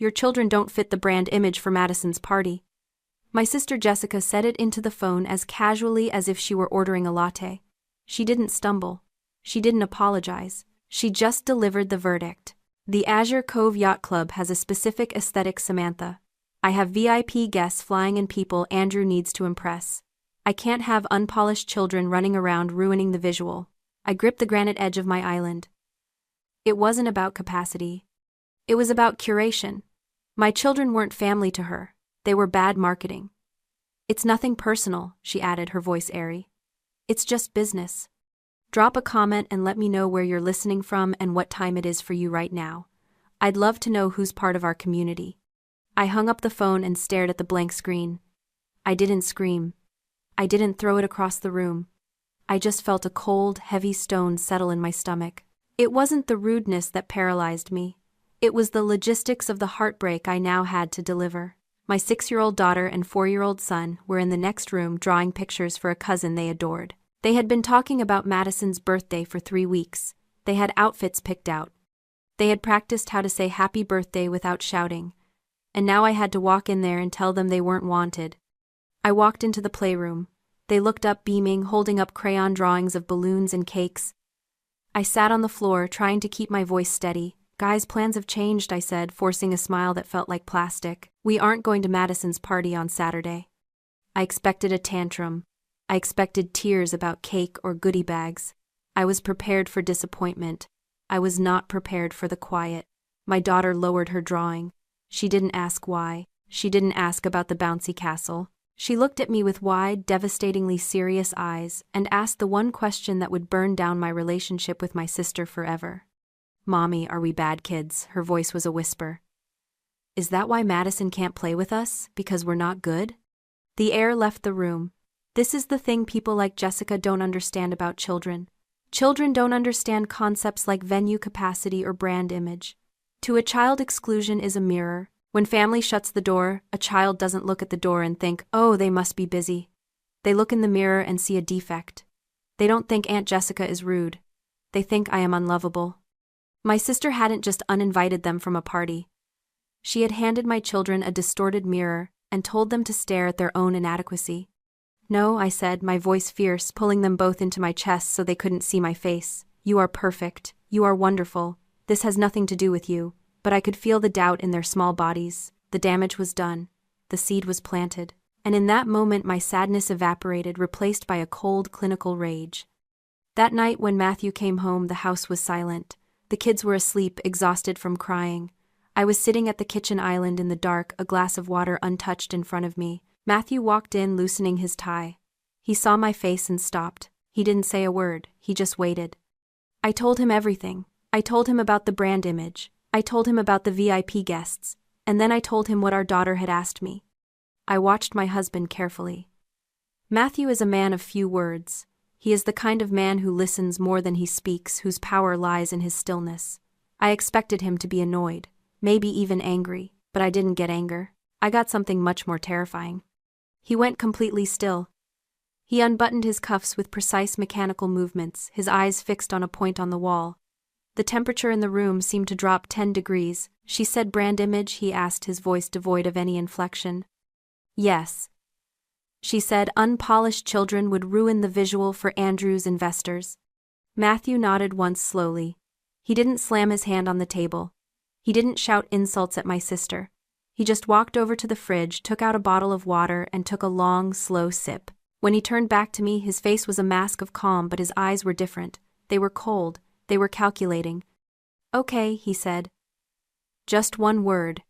Your children don't fit the brand image for Madison's party." My sister Jessica said it into the phone as casually as if she were ordering a latte. She didn't stumble. She didn't apologize. She just delivered the verdict. "The Azure Cove Yacht Club has a specific aesthetic, Samantha. I have VIP guests flying and people Andrew needs to impress. I can't have unpolished children running around ruining the visual." I gripped the granite edge of my island. It wasn't about capacity. It was about curation. My children weren't family to her. They were bad marketing. "It's nothing personal," she added, her voice airy. "It's just business. Drop a comment and let me know where you're listening from and what time it is for you right now. I'd love to know who's part of our community." I hung up the phone and stared at the blank screen. I didn't scream. I didn't throw it across the room. I just felt a cold, heavy stone settle in my stomach. It wasn't the rudeness that paralyzed me. It was the logistics of the heartbreak I now had to deliver. My 6-year-old daughter and 4-year-old son were in the next room drawing pictures for a cousin they adored. They had been talking about Madison's birthday for 3 weeks. They had outfits picked out. They had practiced how to say happy birthday without shouting. And now I had to walk in there and tell them they weren't wanted. I walked into the playroom. They looked up beaming, holding up crayon drawings of balloons and cakes. I sat on the floor, trying to keep my voice steady. "Guys, plans have changed," I said, forcing a smile that felt like plastic. "We aren't going to Madison's party on Saturday." I expected a tantrum. I expected tears about cake or goodie bags. I was prepared for disappointment. I was not prepared for the quiet. My daughter lowered her drawing. She didn't ask why. She didn't ask about the bouncy castle. She looked at me with wide, devastatingly serious eyes and asked the one question that would burn down my relationship with my sister forever. "Mommy, are we bad kids?" Her voice was a whisper. "Is that why Madison can't play with us? Because we're not good?" The air left the room. This is the thing people like Jessica don't understand about children. Children don't understand concepts like venue capacity or brand image. To a child, exclusion is a mirror. When family shuts the door, a child doesn't look at the door and think, "Oh, they must be busy." They look in the mirror and see a defect. They don't think Aunt Jessica is rude. They think I am unlovable. My sister hadn't just uninvited them from a party. She had handed my children a distorted mirror and told them to stare at their own inadequacy. "No," I said, my voice fierce, pulling them both into my chest so they couldn't see my face. "You are perfect. You are wonderful. This has nothing to do with you." But I could feel the doubt in their small bodies. The damage was done. The seed was planted. And in that moment my sadness evaporated, replaced by a cold, clinical rage. That night when Matthew came home, the house was silent. The kids were asleep, exhausted from crying. I was sitting at the kitchen island in the dark, a glass of water untouched in front of me. Matthew walked in, loosening his tie. He saw my face and stopped. He didn't say a word. He just waited. I told him everything. I told him about the brand image. I told him about the VIP guests. And then I told him what our daughter had asked me. I watched my husband carefully. Matthew is a man of few words. He is the kind of man who listens more than he speaks, whose power lies in his stillness. I expected him to be annoyed, maybe even angry, but I didn't get anger. I got something much more terrifying. He went completely still. He unbuttoned his cuffs with precise mechanical movements, his eyes fixed on a point on the wall. The temperature in the room seemed to drop 10 degrees. "She said brand image?" he asked, his voice devoid of any inflection. "Yes." She said unpolished children would ruin the visual for Andrew's investors. Matthew nodded once slowly. He didn't slam his hand on the table. He didn't shout insults at my sister. He just walked over to the fridge, took out a bottle of water, and took a long, slow sip. When he turned back to me, his face was a mask of calm, but his eyes were different. They were cold. They were calculating. "Okay," he said. Just one word.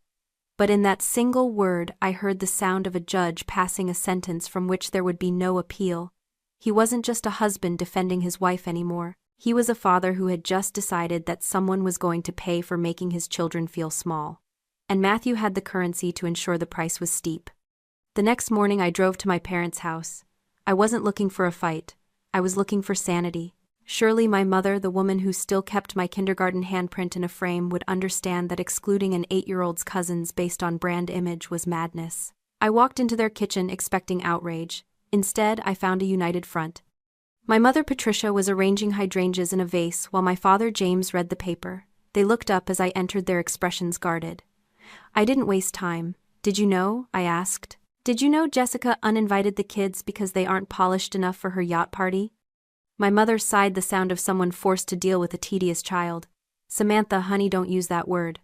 But in that single word I heard the sound of a judge passing a sentence from which there would be no appeal. He wasn't just a husband defending his wife anymore. He was a father who had just decided that someone was going to pay for making his children feel small. And Matthew had the currency to ensure the price was steep. The next morning I drove to my parents' house. I wasn't looking for a fight. I was looking for sanity. Surely my mother, the woman who still kept my kindergarten handprint in a frame, would understand that excluding an 8-year-old's cousins based on brand image was madness. I walked into their kitchen expecting outrage. Instead, I found a united front. My mother Patricia was arranging hydrangeas in a vase while my father James read the paper. They looked up as I entered, their expressions guarded. I didn't waste time. Did you know? I asked. Did you know Jessica uninvited the kids because they aren't polished enough for her yacht party? My mother sighed, the sound of someone forced to deal with a tedious child. Samantha, honey, don't use that word.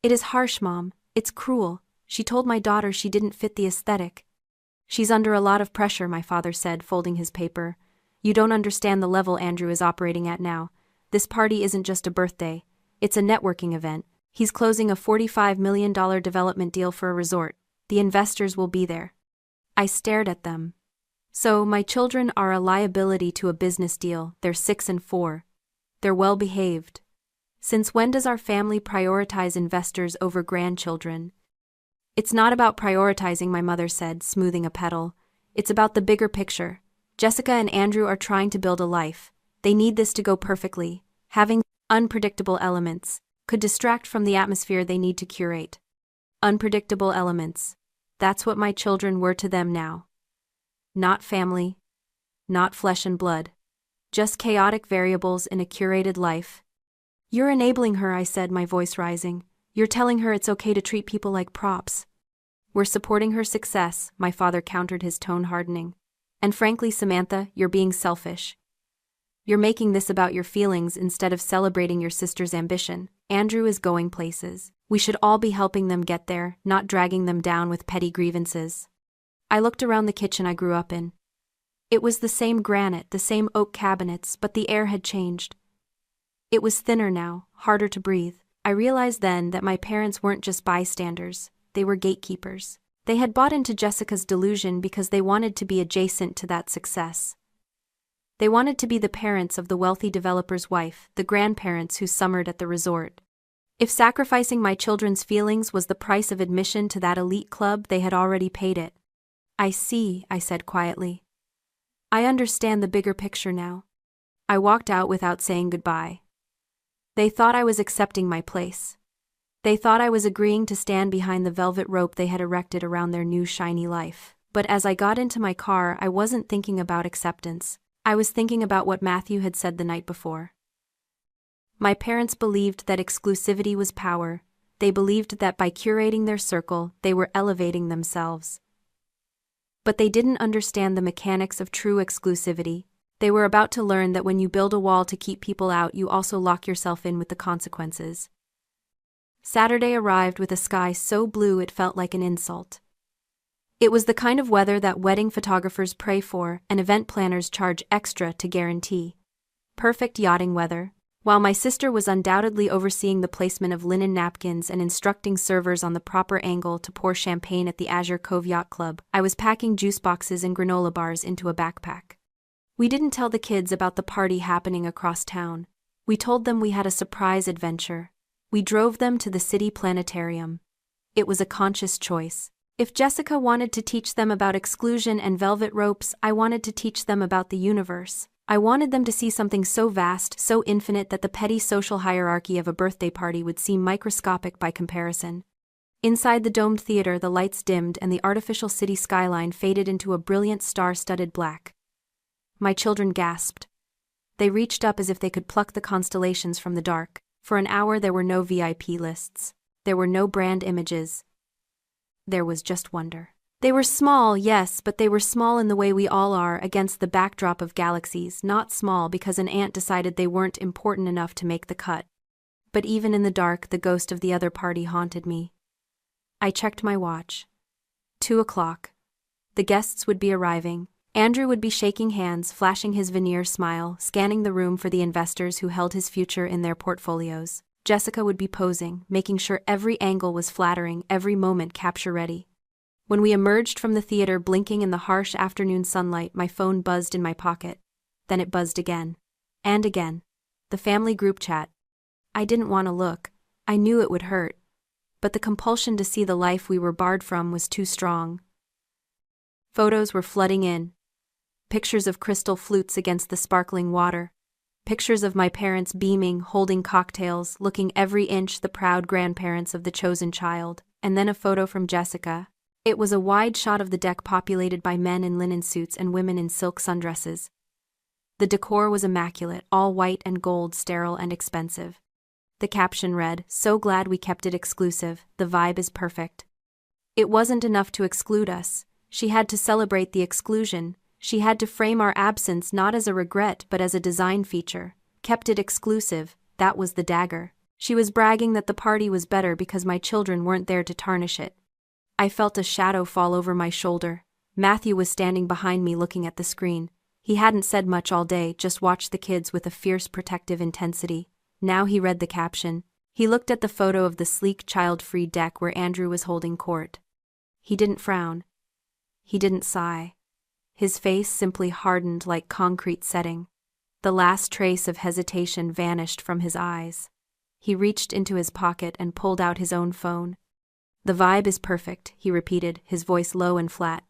It is harsh, Mom. It's cruel. She told my daughter she didn't fit the aesthetic. She's under a lot of pressure, my father said, folding his paper. You don't understand the level Andrew is operating at now. This party isn't just a birthday. It's a networking event. He's closing a $45 million development deal for a resort. The investors will be there. I stared at them. So, my children are a liability to a business deal. They're 6 and 4. They're well behaved. Since when does our family prioritize investors over grandchildren? It's not about prioritizing, my mother said, smoothing a petal. It's about the bigger picture. Jessica and Andrew are trying to build a life. They need this to go perfectly. Having unpredictable elements could distract from the atmosphere they need to curate. Unpredictable elements. That's what my children were to them now. Not family. Not flesh and blood. Just chaotic variables in a curated life. You're enabling her, I said, my voice rising. You're telling her it's okay to treat people like props. We're supporting her success, my father countered, his tone hardening. And frankly, Samantha, you're being selfish. You're making this about your feelings instead of celebrating your sister's ambition. Andrew is going places. We should all be helping them get there, not dragging them down with petty grievances. I looked around the kitchen I grew up in. It was the same granite, the same oak cabinets, but the air had changed. It was thinner now, harder to breathe. I realized then that my parents weren't just bystanders, they were gatekeepers. They had bought into Jessica's delusion because they wanted to be adjacent to that success. They wanted to be the parents of the wealthy developer's wife, the grandparents who summered at the resort. If sacrificing my children's feelings was the price of admission to that elite club, they had already paid it. I see, I said quietly. I understand the bigger picture now. I walked out without saying goodbye. They thought I was accepting my place. They thought I was agreeing to stand behind the velvet rope they had erected around their new shiny life. But as I got into my car, I wasn't thinking about acceptance. I was thinking about what Matthew had said the night before. My parents believed that exclusivity was power. They believed that by curating their circle, they were elevating themselves. But they didn't understand the mechanics of true exclusivity. They were about to learn that when you build a wall to keep people out, you also lock yourself in with the consequences. Saturday arrived with a sky so blue it felt like an insult. It was the kind of weather that wedding photographers pray for and event planners charge extra to guarantee. Perfect yachting weather. While my sister was undoubtedly overseeing the placement of linen napkins and instructing servers on the proper angle to pour champagne at the Azure Cove Yacht Club, I was packing juice boxes and granola bars into a backpack. We didn't tell the kids about the party happening across town. We told them we had a surprise adventure. We drove them to the city planetarium. It was a conscious choice. If Jessica wanted to teach them about exclusion and velvet ropes, I wanted to teach them about the universe. I wanted them to see something so vast, so infinite that the petty social hierarchy of a birthday party would seem microscopic by comparison. Inside the domed theater, the lights dimmed and the artificial city skyline faded into a brilliant star-studded black. My children gasped. They reached up as if they could pluck the constellations from the dark. For an hour there were no VIP lists. There were no brand images. There was just wonder. They were small, yes, but they were small in the way we all are against the backdrop of galaxies, not small because an ant decided they weren't important enough to make the cut. But even in the dark, the ghost of the other party haunted me. I checked my watch. 2:00. The guests would be arriving. Andrew would be shaking hands, flashing his veneer smile, scanning the room for the investors who held his future in their portfolios. Jessica would be posing, making sure every angle was flattering, every moment capture-ready. When we emerged from the theater, blinking in the harsh afternoon sunlight, my phone buzzed in my pocket. Then it buzzed again. And again. The family group chat. I didn't want to look. I knew it would hurt. But the compulsion to see the life we were barred from was too strong. Photos were flooding in. Pictures of crystal flutes against the sparkling water. Pictures of my parents beaming, holding cocktails, looking every inch the proud grandparents of the chosen child, and then a photo from Jessica. It was a wide shot of the deck populated by men in linen suits and women in silk sundresses. The decor was immaculate, all white and gold, sterile and expensive. The caption read, "So glad we kept it exclusive, the vibe is perfect." It wasn't enough to exclude us. She had to celebrate the exclusion. She had to frame our absence not as a regret but as a design feature. Kept it exclusive, that was the dagger. She was bragging that the party was better because my children weren't there to tarnish it. I felt a shadow fall over my shoulder. Matthew was standing behind me looking at the screen. He hadn't said much all day, just watched the kids with a fierce protective intensity. Now he read the caption. He looked at the photo of the sleek child-free deck where Andrew was holding court. He didn't frown. He didn't sigh. His face simply hardened like concrete setting. The last trace of hesitation vanished from his eyes. He reached into his pocket and pulled out his own phone. "The vibe is perfect," he repeated, his voice low and flat.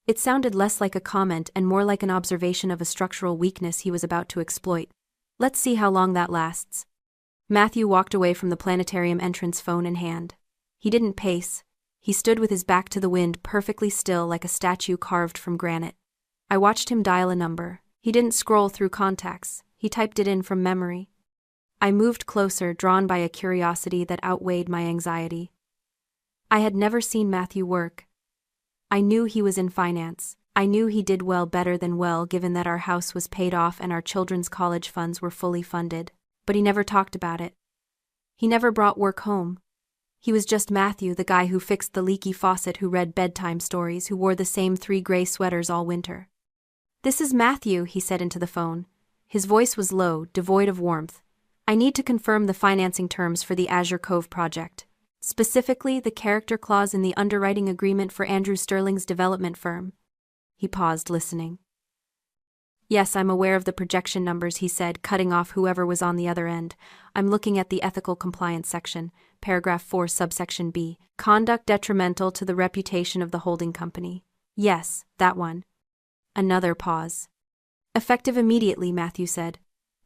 It sounded less like a comment and more like an observation of a structural weakness he was about to exploit. "Let's see how long that lasts." Matthew walked away from the planetarium entrance, phone in hand. He didn't pace. He stood with his back to the wind, perfectly still like a statue carved from granite. I watched him dial a number. He didn't scroll through contacts. He typed it in from memory. I moved closer, drawn by a curiosity that outweighed my anxiety. I had never seen Matthew work. I knew he was in finance. I knew he did well, better than well, given that our house was paid off and our children's college funds were fully funded. But he never talked about it. He never brought work home. He was just Matthew, the guy who fixed the leaky faucet, who read bedtime stories, who wore the same 3 gray sweaters all winter. "This is Matthew," he said into the phone. His voice was low, devoid of warmth. "I need to confirm the financing terms for the Azure Cove project. Specifically, the character clause in the underwriting agreement for Andrew Sterling's development firm." He paused, listening. "Yes, I'm aware of the projection numbers," he said, cutting off whoever was on the other end. "I'm looking at the ethical compliance section, paragraph 4, subsection B, conduct detrimental to the reputation of the holding company." "Yes, that one." Another pause. "Effective immediately," Matthew said.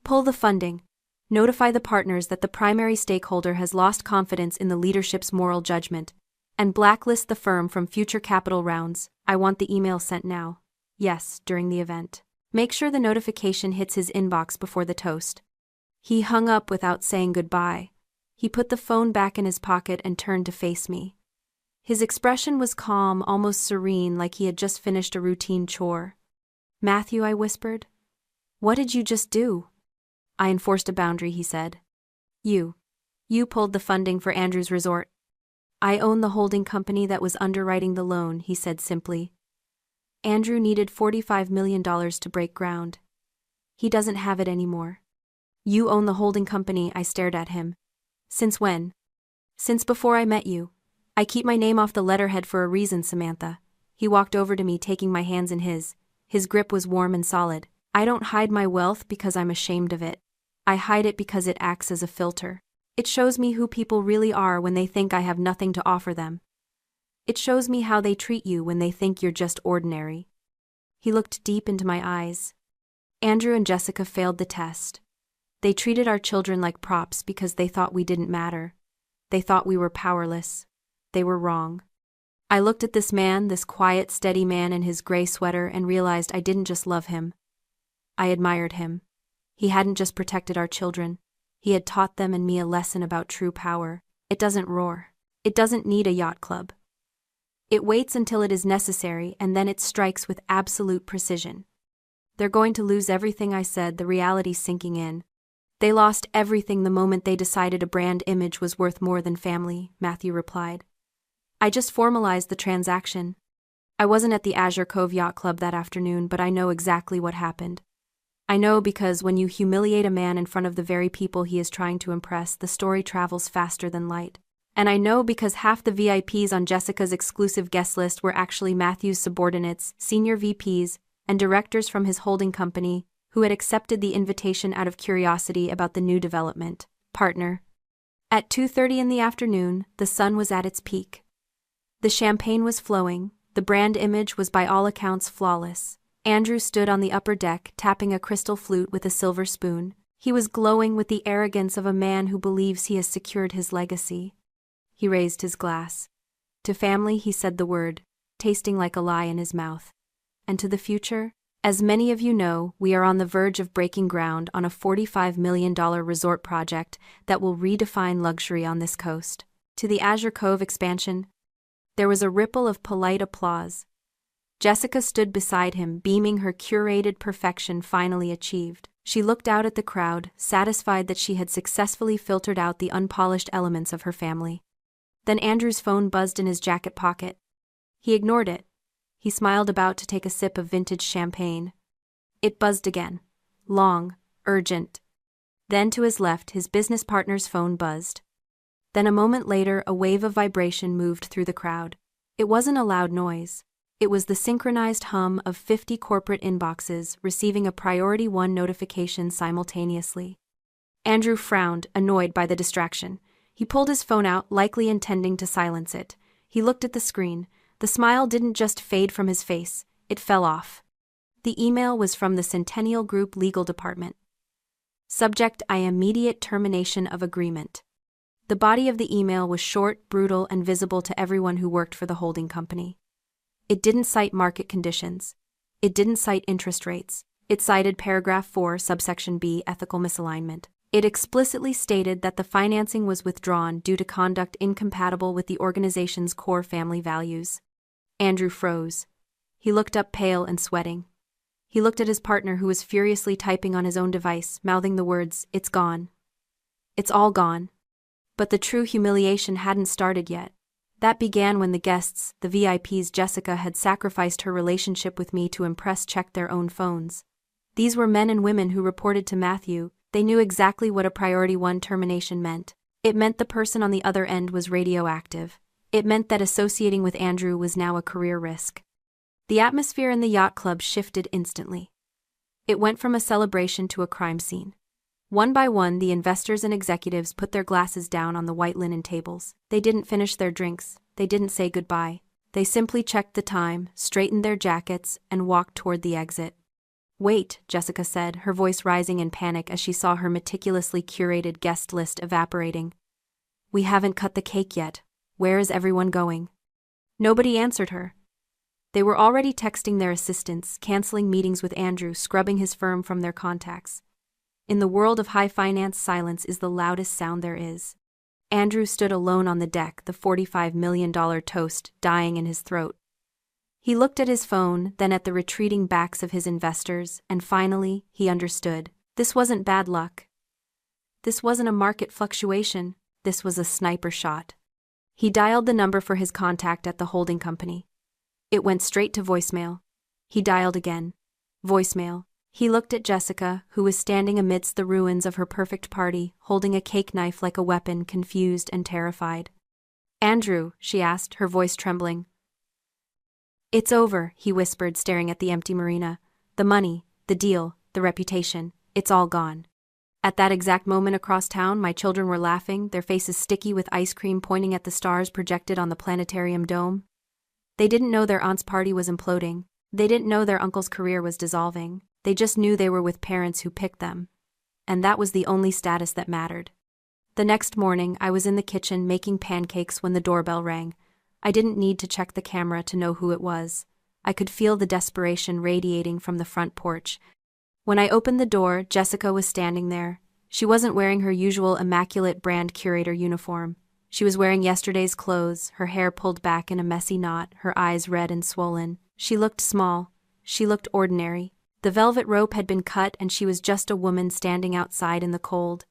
"Pull the funding. Notify the partners that the primary stakeholder has lost confidence in the leadership's moral judgment, and blacklist the firm from future capital rounds. I want the email sent now." "Yes, during the event. Make sure the notification hits his inbox before the toast." He hung up without saying goodbye. He put the phone back in his pocket and turned to face me. His expression was calm, almost serene, like he had just finished a routine chore. "Matthew," I whispered. "What did you just do?" "I enforced a boundary," he said. You pulled the funding for Andrew's resort." "I own the holding company that was underwriting the loan," he said simply. "Andrew needed $45 million to break ground. He doesn't have it anymore." "You own the holding company," I stared at him. "Since when?" "Since before I met you. I keep my name off the letterhead for a reason, Samantha." He walked over to me, taking my hands in his. His grip was warm and solid. "I don't hide my wealth because I'm ashamed of it. I hide it because it acts as a filter. It shows me who people really are when they think I have nothing to offer them. It shows me how they treat you when they think you're just ordinary." He looked deep into my eyes. "Andrew and Jessica failed the test. They treated our children like props because they thought we didn't matter. They thought we were powerless. They were wrong." I looked at this man, this quiet, steady man in his gray sweater, and realized I didn't just love him. I admired him. He hadn't just protected our children. He had taught them and me a lesson about true power. It doesn't roar. It doesn't need a yacht club. It waits until it is necessary, and then it strikes with absolute precision. "They're going to lose everything," I said, the reality sinking in. "They lost everything the moment they decided a brand image was worth more than family," Matthew replied. "I just formalized the transaction. I wasn't at the Azure Cove Yacht Club that afternoon, but I know exactly what happened. I know because when you humiliate a man in front of the very people he is trying to impress, the story travels faster than light. And I know because half the VIPs on Jessica's exclusive guest list were actually Matthew's subordinates, senior VPs, and directors from his holding company, who had accepted the invitation out of curiosity about the new development partner." At 2:30 in the afternoon, the sun was at its peak. The champagne was flowing. The brand image was by all accounts flawless. Andrew stood on the upper deck, tapping a crystal flute with a silver spoon. He was glowing with the arrogance of a man who believes he has secured his legacy. He raised his glass. "To family," he said the word, tasting like a lie in his mouth. "And to the future," As many of you know, we are on the verge of breaking ground on a $45 million resort project that will redefine luxury on this coast. To the Azure Cove expansion, there was a ripple of polite applause. Jessica stood beside him, beaming, her curated perfection finally achieved. She looked out at the crowd, satisfied that she had successfully filtered out the unpolished elements of her family. Then Andrew's phone buzzed in his jacket pocket. He ignored it. He smiled, about to take a sip of vintage champagne. It buzzed again. Long, urgent. Then to his left, his business partner's phone buzzed. Then a moment later, a wave of vibration moved through the crowd. It wasn't a loud noise. It was the synchronized hum of 50 corporate inboxes receiving a priority one notification simultaneously. Andrew frowned, annoyed by the distraction. He pulled his phone out, likely intending to silence it. He looked at the screen. The smile didn't just fade from his face, it fell off. The email was from the Centennial Group legal department. Subject: I immediate termination of agreement. The body of the email was short, brutal, and visible to everyone who worked for the holding company. It didn't cite market conditions. It didn't cite interest rates. It cited paragraph 4, subsection B, ethical misalignment. It explicitly stated that the financing was withdrawn due to conduct incompatible with the organization's core family values. Andrew froze. He looked up, pale and sweating. He looked at his partner, who was furiously typing on his own device, mouthing the words, "It's gone. It's all gone." But the true humiliation hadn't started yet. That began when the guests, the VIPs Jessica had sacrificed her relationship with me to impress, checked their own phones. These were men and women who reported to Matthew. They knew exactly what a priority one termination meant. It meant the person on the other end was radioactive. It meant that associating with Andrew was now a career risk. The atmosphere in the yacht club shifted instantly. It went from a celebration to a crime scene. One by one, the investors and executives put their glasses down on the white linen tables. They didn't finish their drinks. They didn't say goodbye. They simply checked the time, straightened their jackets, and walked toward the exit. "Wait," Jessica said, her voice rising in panic as she saw her meticulously curated guest list evaporating. "We haven't cut the cake yet. Where is everyone going?" Nobody answered her. They were already texting their assistants, canceling meetings with Andrew, scrubbing his firm from their contacts. In the world of high finance, silence is the loudest sound there is. Andrew stood alone on the deck, the $45 million toast dying in his throat. He looked at his phone, then at the retreating backs of his investors, and finally, he understood. This wasn't bad luck. This wasn't a market fluctuation. This was a sniper shot. He dialed the number for his contact at the holding company. It went straight to voicemail. He dialed again. Voicemail. He looked at Jessica, who was standing amidst the ruins of her perfect party, holding a cake knife like a weapon, confused and terrified. "Andrew," she asked, her voice trembling. "It's over," he whispered, staring at the empty marina. "The money, the deal, the reputation, it's all gone." At that exact moment across town, my children were laughing, their faces sticky with ice cream, pointing at the stars projected on the planetarium dome. They didn't know their aunt's party was imploding. They didn't know their uncle's career was dissolving. They just knew they were with parents who picked them. And that was the only status that mattered. The next morning, I was in the kitchen making pancakes when the doorbell rang. I didn't need to check the camera to know who it was. I could feel the desperation radiating from the front porch. When I opened the door, Jessica was standing there. She wasn't wearing her usual immaculate brand curator uniform. She was wearing yesterday's clothes, her hair pulled back in a messy knot, her eyes red and swollen. She looked small. She looked ordinary. The velvet rope had been cut and she was just a woman standing outside in the cold.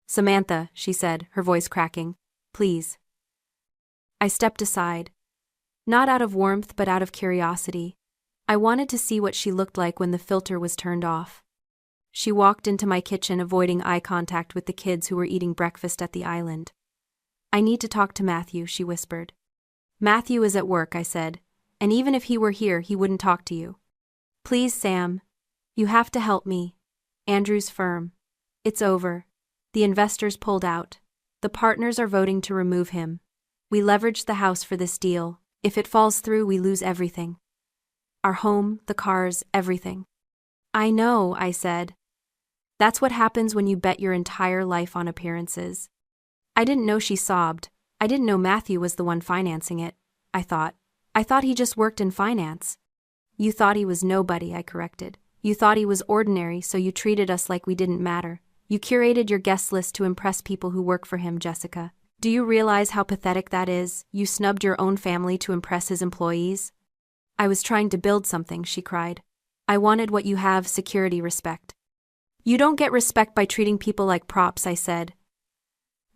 "Samantha," she said, her voice cracking. "Please." I stepped aside. Not out of warmth but out of curiosity. I wanted to see what she looked like when the filter was turned off. She walked into my kitchen, avoiding eye contact with the kids who were eating breakfast at the island. "I need to talk to Matthew," she whispered. "Matthew is at work," I said, "and even if he were here, he wouldn't talk to you." "Please, Sam. You have to help me. Andrew's firm. It's over. The investors pulled out. The partners are voting to remove him. We leveraged the house for this deal. If it falls through, we lose everything. Our home, the cars, everything." "I know," I said. "That's what happens when you bet your entire life on appearances." I didn't know she sobbed. I didn't know Matthew was the one financing it. I thought he just worked in finance. You thought he was nobody, I corrected. You thought he was ordinary, so you treated us like we didn't matter. You curated your guest list to impress people who work for him, Jessica. Do you realize how pathetic that is? You snubbed your own family to impress his employees? I was trying to build something, she cried. I wanted what you have, security, respect. You don't get respect by treating people like props, I said.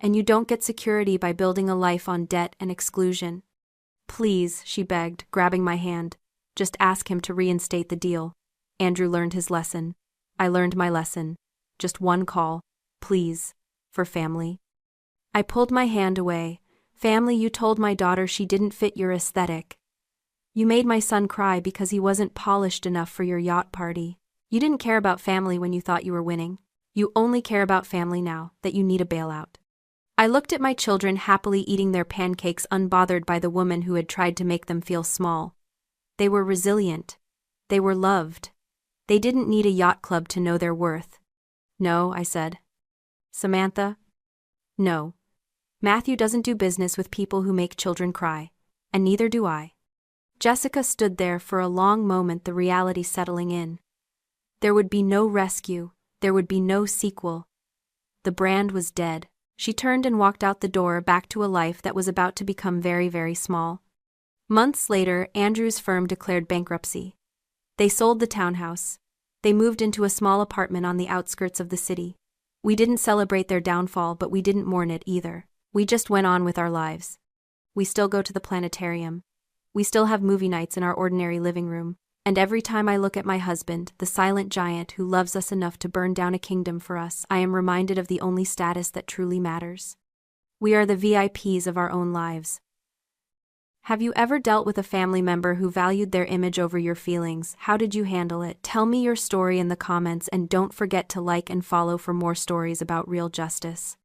And you don't get security by building a life on debt and exclusion. Please, she begged, grabbing my hand. Just ask him to reinstate the deal. Andrew learned his lesson. I learned my lesson. Just one call, please, for family. I pulled my hand away. Family, you told my daughter she didn't fit your aesthetic. You made my son cry because he wasn't polished enough for your yacht party. You didn't care about family when you thought you were winning. You only care about family now that you need a bailout. I looked at my children happily eating their pancakes, unbothered by the woman who had tried to make them feel small. They were resilient. They were loved. They didn't need a yacht club to know their worth. No, I said. Samantha? No. Matthew doesn't do business with people who make children cry, and neither do I. Jessica stood there for a long moment, the reality settling in. There would be no rescue. There would be no sequel. The brand was dead. She turned and walked out the door, back to a life that was about to become very, very small. Months later, Andrew's firm declared bankruptcy. They sold the townhouse. They moved into a small apartment on the outskirts of the city. We didn't celebrate their downfall, but we didn't mourn it either. We just went on with our lives. We still go to the planetarium. We still have movie nights in our ordinary living room. And every time I look at my husband, the silent giant who loves us enough to burn down a kingdom for us, I am reminded of the only status that truly matters. We are the VIPs of our own lives. Have you ever dealt with a family member who valued their image over your feelings? How did you handle it? Tell me your story in the comments, and don't forget to like and follow for more stories about real justice.